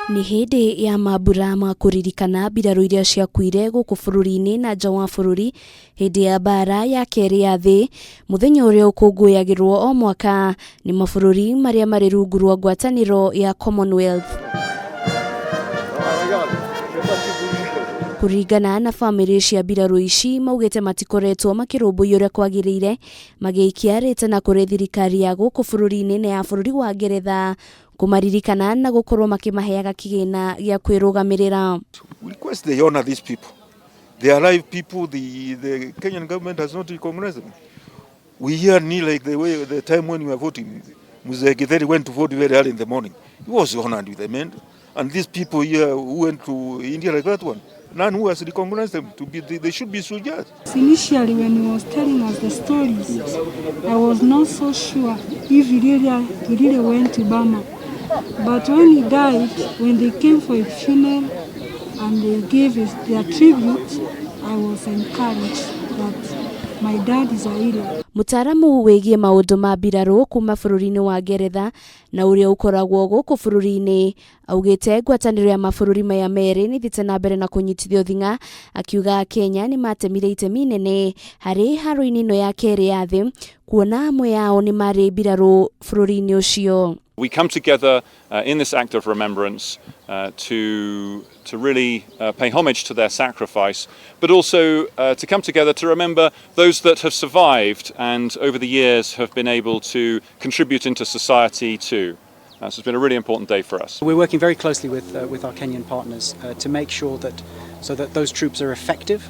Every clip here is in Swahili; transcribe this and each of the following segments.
Ni hindi ya mambura ma kuririkana mbiraru iria ciakuire guku bururi-ini na nja wa bururi hindi ya mbaara ya keri ya thii. Muthenya uria ukunguyagirwo o mwaka ni mabururi maria mari rungu rwa ngwataniro ya Commonwealth. Kuringana na family cia mbiraru ici maugite matikoretwo makirumbuiywo uria kwagiriire magiikia ritana kuri thirikari ya guku bururi-ini na ya bururi wa Ngeretha kumaririkana na gukorwo makimaheaga kigina gia kwirugamirira. Request they honor these people. They are alive people. The Kenyan government has not recognized them. We hear like the time when we were voting, Mzee Githeri went to vote very early in the morning. He was honored with them, and these people here who went to India like that one, none who has recognized them to be. They should be soldiers. Initially, when he was telling us the stories, I was not so sure if he really went to Burma. But when he died, when they came for his funeral and they gave their tribute, I was encouraged that my dad is a hero. Mutaramu wigie maundu ma mbiraru kuma bururi-ini wa Ngeretha na uria ukoragwo guku bururi-ini augite ngwataniro ya mabururi maya meri ni thite na mbere na kunyitithio thinga, akiuga Kenya ni matemire itemi nene hari haro-ini no ya keri ya thi kuona amwe yao ni mari mbiraru bururi-ini ucio. We come together in this act of remembrance to really pay homage to their sacrifice, but also to come together to remember those that have survived and over the years have been able to contribute into society too. So it's been a really important day for us. We're working very closely with our Kenyan partners to make sure that those troops are effective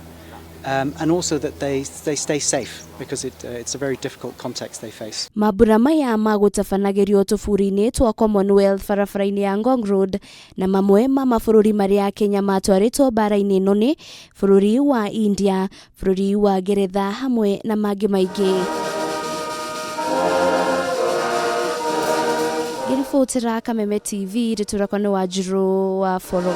and also that they stay safe, because it's a very difficult context they face. Mambura maya magutafanagirio tuburi-ini twa Commonwealth barabara-ini ya Ngong Road na mamwe ma mabururi maria Kenya matwaritwo mbara-ini ino ni bururi wa India, bururi wa Ngeretha hamwe na mangi maingi. Ngiribotera Kameme TV ritura kwa ni Wanjiru wa Foro.